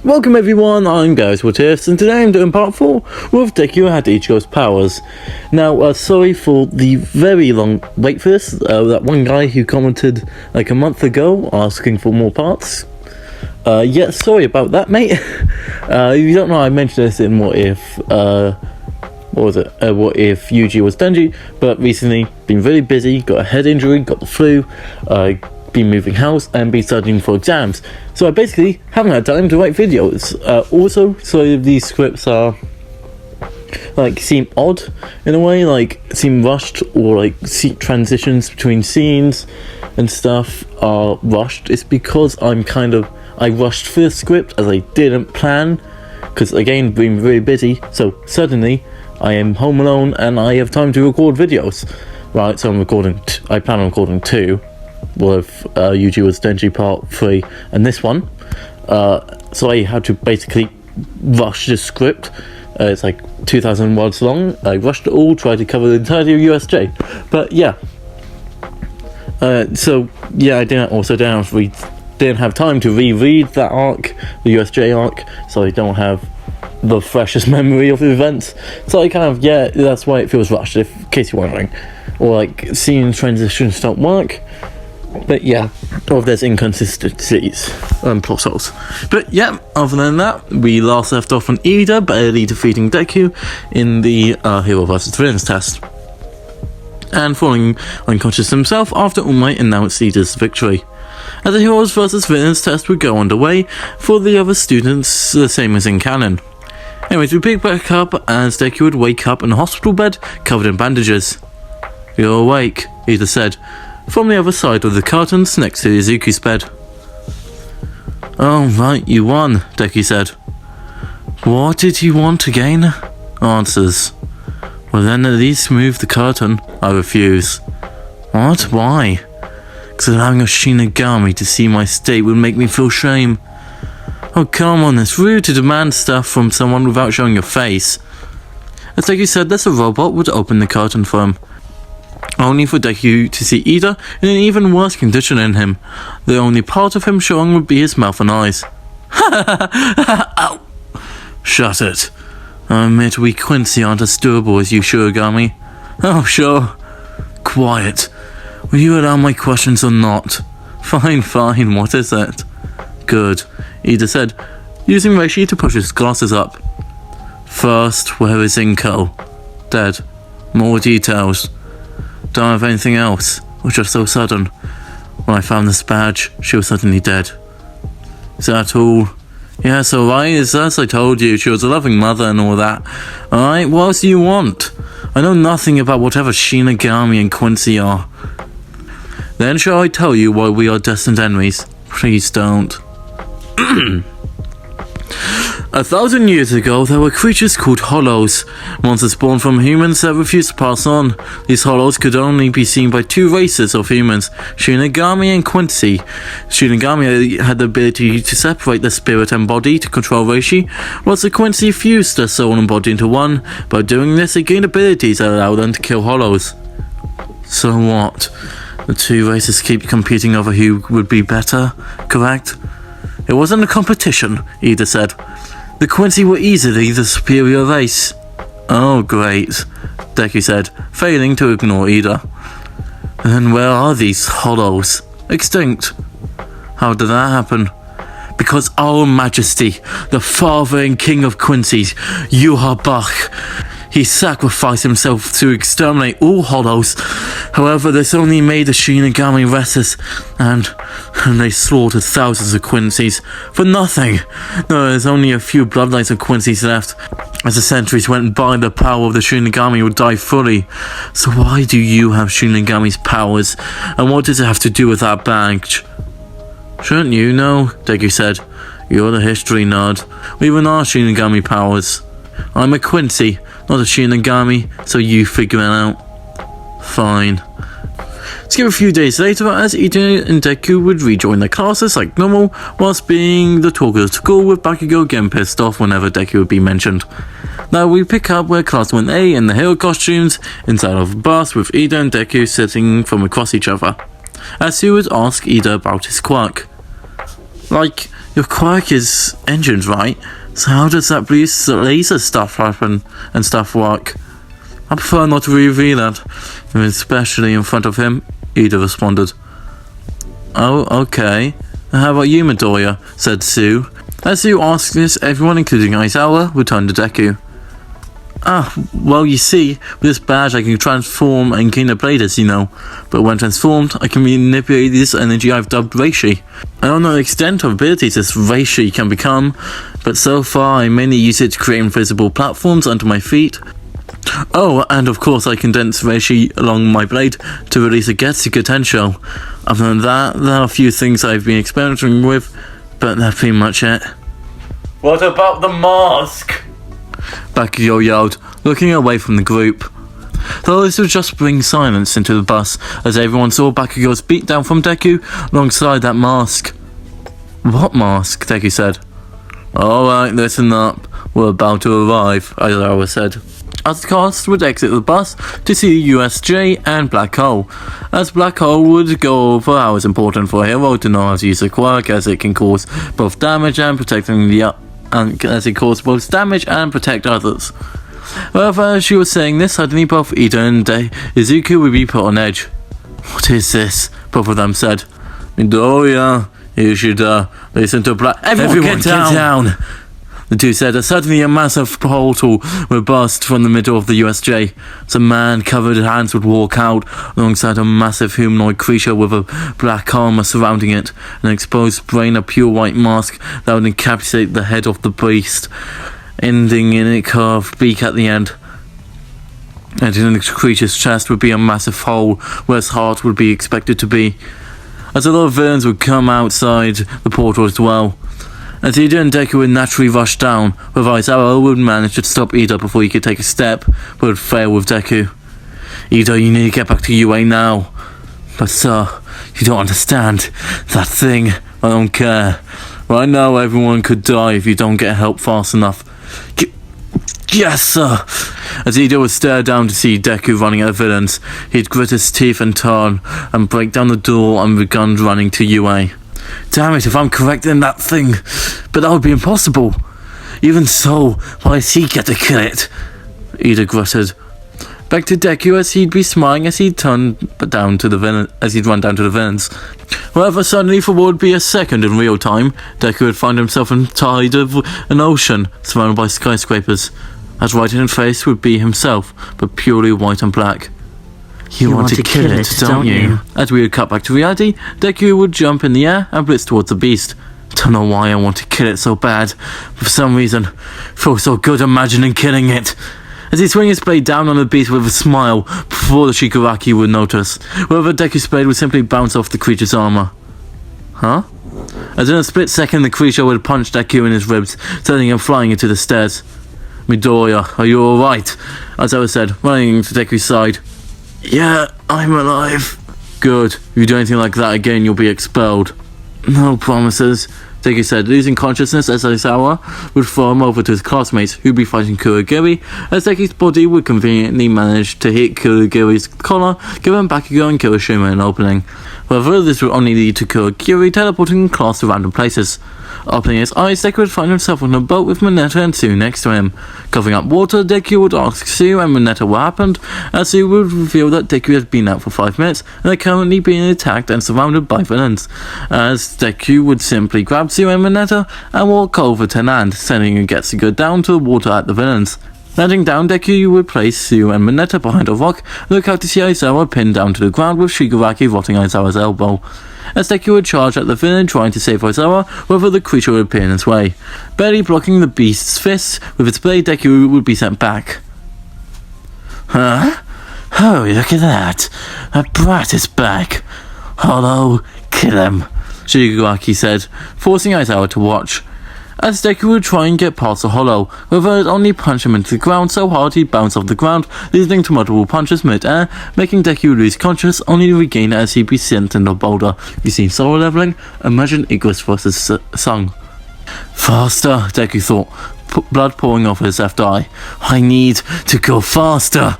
Welcome everyone, I'm Gareth Woodhurst, and today I'm doing part 4 with Deku had Ichigo's powers. Now, sorry for the very long wait for this. That one guy who commented like a month ago asking for more parts. Yeah, sorry about that, mate. If you don't know, I mentioned this in What If Yuji was Denji, but recently been really busy, got a head injury, got the flu, been moving house and been studying for exams, so I basically haven't had time to write videos. Also, so these scripts are seem odd in a way, seem rushed, or transitions between scenes and stuff are rushed. It's because I rushed through the script as I didn't plan, because again, being very busy, so suddenly I am home alone and I have time to record videos. Right, so I plan on recording 2 with Yuji was Denji part 3 and this one. So I had to basically rush the script. It's 2,000 words long. I rushed it all, tried to cover the entirety of USJ. But yeah. So yeah, I didn't have time to reread that arc, the USJ arc, so I don't have the freshest memory of the events. So that's why it feels rushed, in case you're wondering. Or scene transitions don't work. But yeah, or if there's inconsistencies and plot holes. But yeah, other than that, we last left off on Ida barely defeating Deku in the Hero vs Villains test, and falling unconscious himself after All Might announced Ida's victory. As the Heroes vs Villains test would go underway for the other students, the same as in canon. Anyways, we pick back up as Deku would wake up in a hospital bed covered in bandages. "You're awake," Ida said, from the other side of the curtains next to Izuku's bed. "Oh, right, you won," Deku said. "What did you want again?" Answers. "Well, then at least move the curtain." I refuse. "What? Why?" "Because allowing a Shinigami to see my state would make me feel shame." "Oh, come on, it's rude to demand stuff from someone without showing your face." As Deku said this, a robot would open the curtain for him, only for Deku to see Ida in an even worse condition than him. The only part of him showing would be his mouth and eyes. Ow! "Shut it. I admit we Quincy aren't as durable as you, Shirogami." "Oh, sure." "Quiet. Will you allow my questions or not?" Fine, what is it?" "Good," Ida said, using Reishi to push his glasses up. "First, where is Inko?" "Dead." "More details." "Don't have anything else, or just so sudden. When I found this badge, she was suddenly dead." "Is that all?" "Yes, alright, it's as I told you, she was a loving mother and all that. Alright, what else do you want? I know nothing about whatever Shinigami and Quincy are." "Then shall I tell you why we are destined enemies?" "Please don't." 1,000 years ago, there were creatures called Hollows, monsters born from humans that refused to pass on. These Hollows could only be seen by 2 races of humans, Shinigami and Quincy. Shinigami had the ability to separate their spirit and body to control Reishi, whilst the Quincy fused their soul and body into one. By doing this, they gained abilities that allowed them to kill Hollows. So what? The 2 races keep competing over who would be better, correct? "It wasn't a competition," Ida said. "The Quincy were easily the superior race." "Oh, great," Deku said, failing to ignore Ida. "Then where are these Hollows?" "Extinct." "How did that happen?" "Because Our Majesty, the father and king of Quincy's, Yuhabach, he sacrificed himself to exterminate all Hollows. However, this only made the Shinigami restless, and they slaughtered thousands of Quincy's for nothing. There's only a few bloodlines of Quincy's left. As the centuries went by, the power of the Shinigami would die fully. So why do you have Shinigami's powers, and what does it have to do with that badge?" "Shouldn't you know?" Deku said. "You're the history nerd. We even are Shinigami powers. I'm a Quincy, not a Shinigami, so you figure it out." "Fine." Skip a few days later as Ida and Deku would rejoin their classes like normal, whilst being the talk of the school, with Bakugo getting pissed off whenever Deku would be mentioned. Now we pick up where Class 1A in the hero costumes, inside of a bus with Ida and Deku sitting from across each other, as he would ask Ida about his quirk. Your quirk is engines, right? So how does that boost laser stuff happen and stuff work? I prefer not to reveal that, especially in front of him, Ida responded. Oh, okay. How about you, Midoriya? Said Sue. As Sue asked this, everyone, including Aizawa, returned to Deku. Well, you see, with this badge I can transform and gain abilities, you know. But when transformed, I can manipulate this energy I've dubbed Reishi. I don't know the extent of abilities this Reishi can become, but so far I mainly use it to create invisible platforms under my feet. Oh, and of course I condense Reishi along my blade to release a Getsu potential. Other than that, there are a few things I've been experimenting with, but that's pretty much it. What about the mask? Bakugo yelled, looking away from the group. Though this would just bring silence into the bus, as everyone saw Bakugo's beatdown from Deku alongside that mask. What mask? Deku said. Alright, listen up. We're about to arrive, Aizawa said. As the cast would exit the bus to see USJ and Black Hole, as Black Hole would go over how it's important for a hero to know how to use a quirk, as it can cause both damage and protect others. However, as she was saying this, suddenly both Ida and Izuku would be put on edge. What is this? Both of them said. Midoriya, you should listen to Black. Everyone get down! The two said as suddenly a massive portal would burst from the middle of the USJ. As a man covered in hands would walk out alongside a massive humanoid creature with a black armor surrounding it, an exposed brain, a pure white mask that would encapsulate the head of the beast, ending in a curved beak at the end. And in the creature's chest would be a massive hole where its heart would be expected to be. As a lot of villains would come outside the portal as well. As Ida and Deku would naturally rush down, with Aizawa would manage to stop Ida before he could take a step, but would fail with Deku. Ida, you need to get back to UA now. But sir, you don't understand. That thing, I don't care. Right now everyone could die if you don't get help fast enough. Yes, sir! As Ida would stare down to see Deku running at the villains, he'd grit his teeth and turn, and break down the door and begun running to UA. Damn it, if I'm correct in that thing. But that would be impossible. Even so, why does he get to kill it? Ida grunted. Back to Deku as he'd be smiling as he'd run down to the villains. However, suddenly for what would be a second in real time, Deku would find himself inside of an ocean surrounded by skyscrapers. As right in his face would be himself, but purely white and black. You want to kill it, don't you? As we would cut back to reality, Deku would jump in the air and blitz towards the beast. Don't know why I want to kill it so bad, but for some reason, feels so good imagining killing it. As he swung his blade down on the beast with a smile before the Shigaraki would notice, however Deku's blade would simply bounce off the creature's armor. Huh? As in a split second the creature would punch Deku in his ribs, sending him flying into the stairs. Midoriya, are you alright? Aizawa said, running to Deku's side. Yeah, I'm alive. Good. If you do anything like that again, you'll be expelled. No promises, Deku said, losing consciousness as Aizawa would throw him over to his classmates, who'd be fighting Kurogiri, as Deku's body would conveniently manage to hit Kurogiri's collar, giving Bakugo and Kirishima an opening. However, this would only lead to Kurogiri teleporting class to random places. Opening his eyes, Deku would find himself on a boat with Mineta and Sue next to him. Covering up water, Deku would ask Sue and Mineta what happened, as Sue would reveal that Deku had been out for 5 minutes and are currently being attacked and surrounded by villains. As Deku would simply grab Sue and Mineta and walk over to land, sending Getsuga down to the water at the villains. Landing down, Deku would place Sue and Mineta behind a rock and look out to see Aizawa pinned down to the ground with Shigaraki rotting Aizawa's elbow. As Deku would charge at the villain trying to save Aizawa, whether the creature would appear in his way. Barely blocking the beast's fists, with its blade Deku would be sent back. Huh? Oh, look at that. That brat is back. Hello, kill him, Shigaraki said, forcing Aizawa to watch. As Deku would try and get past the hollow, however it only punched him into the ground so hard he'd bounce off the ground, leading to multiple punches mid-air, making Deku lose consciousness only to regain it as he'd be sent in a boulder. You see solo leveling? Imagine Igris vs. Sung. Faster, Deku thought, blood pouring off his left eye. I need to go faster.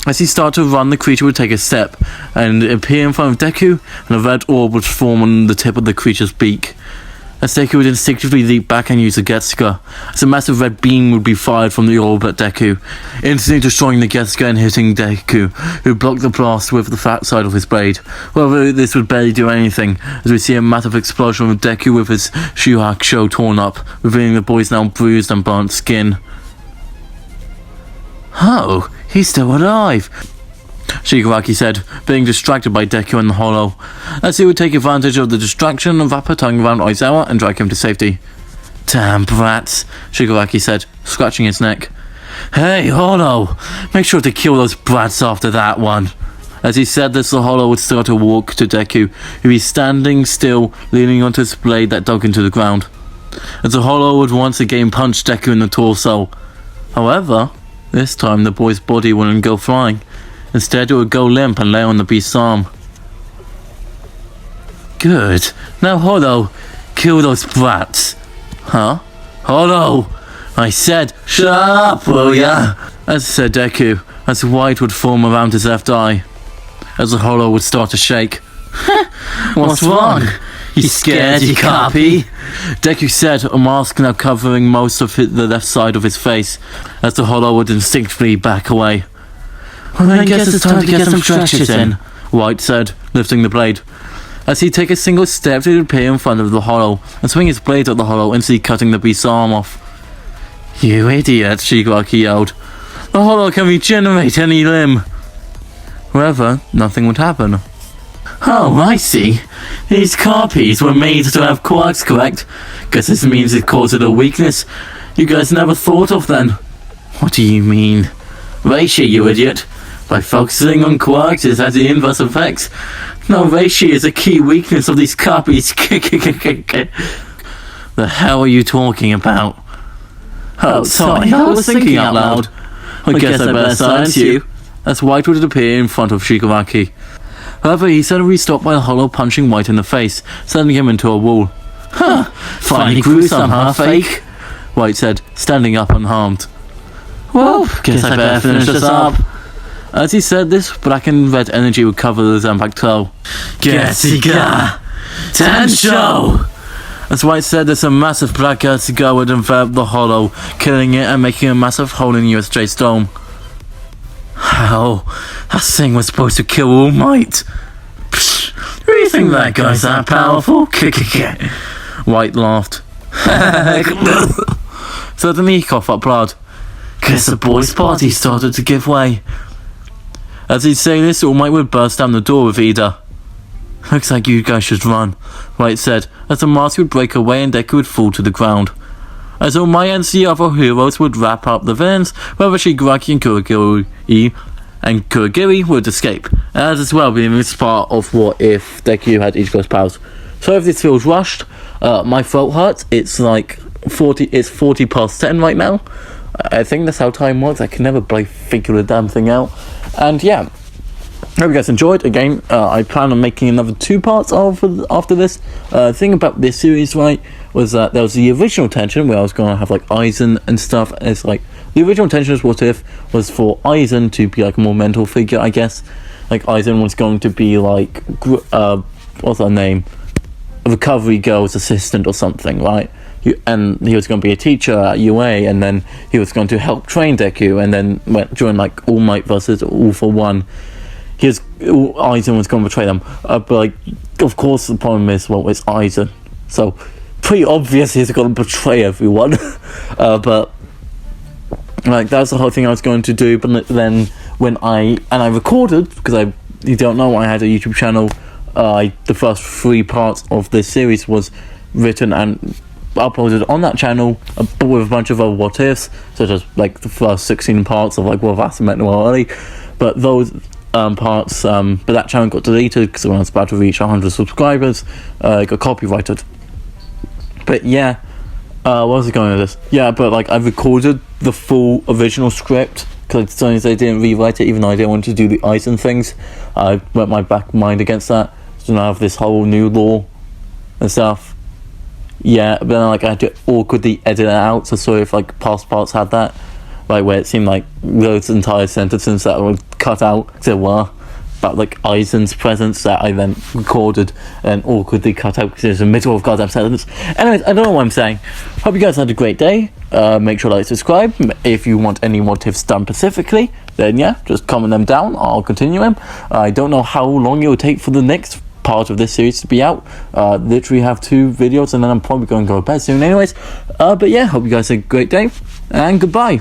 As he started to run, the creature would take a step and appear in front of Deku, and a red orb would form on the tip of the creature's beak. as Deku would instinctively leap back and use the Getsuga, as a massive red beam would be fired from the orb at Deku, instantly destroying the Getsuga and hitting Deku, who blocked the blast with the fat side of his blade. However, this would barely do anything, as we see a massive explosion with Deku with his Shuhakusho torn up, revealing the boy's now bruised and burnt skin. Oh, he's still alive, Shigaraki said, being distracted by Deku and the Hollow, as he would take advantage of the distraction and wrap a tongue around Aizawa and drag him to safety. Damn brats, Shigaraki said, scratching his neck. Hey, Hollow, make sure to kill those brats after that one. As he said this, the Hollow would start to walk to Deku, who is standing still, leaning onto his blade that dug into the ground. As the Hollow would once again punch Deku in the torso. However, this time the boy's body wouldn't go flying. Instead, it would go limp and lay on the beast's arm. Good. Now, Hollow, kill those brats. Huh? Hollow! I said, shut up, will ya? As said Deku, as white would form around his left eye. As the Hollow would start to shake. What's wrong? You scared, you copy? Deku said, a mask now covering most of the left side of his face, as the Hollow would instinctively back away. Well, I guess it's time to get some stretches in, White said, lifting the blade. As he'd take a single step to appear in front of the Hollow, and swing his blade at the Hollow, instantly cutting the beast's arm off. You idiot, Shigaraki yelled. The Hollow can regenerate any limb. However, nothing would happen. Oh, I see. These copies were made to have quirks, correct? Guess this means it caused a weakness you guys never thought of then. What do you mean? Reishi, you idiot. By focusing on quirks, it has the inverse effects. No, Reishi is a key weakness of these copies. The hell are you talking about? Oh, sorry, I was thinking out loud. I guess I better silence you. As White would appear in front of Shigaraki. However, he suddenly stopped by the Hollow punching White in the face, sending him into a wall. Huh, finally gruesome, huh, fake? White said, standing up unharmed. Well, guess I better finish this up. As he said this, black and red energy would cover the Zanpakuto. Getsuga! Tensho! As White said this, a massive black Getsuga would envelop the Hollow, killing it and making a massive hole in USJ's dome. How? That thing was supposed to kill All Might. Psh, who do you think that guy's that powerful? White laughed. Suddenly he coughed up blood. Guess the boys' party started to give way. As he'd say this, All Might would burst down the door with Ida. Looks like you guys should run, White said, as the mask would break away and Deku would fall to the ground. As All Might and the other heroes would wrap up the villains, however Shigaraki and Kurogiri would escape, as well being this part of what if Deku had Ichigo's powers. So if this feels rushed, my throat hurts. It's like 40 past 10 right now. I think that's how time works. I can never figure the damn thing out. And yeah, hope you guys enjoyed. Again, I plan on making another 2 parts after this. The thing about this series, right, was that there was the original tension where I was going to have like Aizen and stuff. And it's like the original tension was what if was for Aizen to be like a more mental figure, I guess. Like Aizen was going to be like what's her name, a recovery girl's assistant or something, right? And he was going to be a teacher at UA, and then he was going to help train Deku, and then during like All Might versus All for One, Aizen was going to betray them. But like, of course, the problem is, well, it's Aizen, so pretty obvious he's going to betray everyone. But like that's the whole thing I was going to do. But then when I recorded, because you don't know, I had a YouTube channel. The first 3 parts of this series was written and uploaded on that channel, but with a bunch of other what ifs, such as like the first 16 parts of like what if Asa met Noel early. But those parts, but that channel got deleted because when I was about to reach 100 subscribers, it got copyrighted. But yeah, what was I going with this? Yeah, but like I recorded the full original script because as soon as they didn't rewrite it, even though I didn't want to do the Aizen things, I went my back mind against that. So now I have this whole new law and stuff. Yeah, but then like I had to awkwardly edit it out, so sorry if like past parts had that, like where it seemed like those entire sentences that were cut out, there were. about like Aizen's presence that I then recorded and awkwardly cut out because it was in the middle of goddamn sentence. Anyways, I don't know what I'm saying. Hope you guys had a great day. Make sure to like, subscribe. If you want any more tips done specifically, then yeah, just comment them down. I'll continue them. I don't know how long it will take for the next part of this series to be out. Literally have 2 videos and then I'm probably going to go to bed soon anyways. But yeah, hope you guys had a great day and goodbye.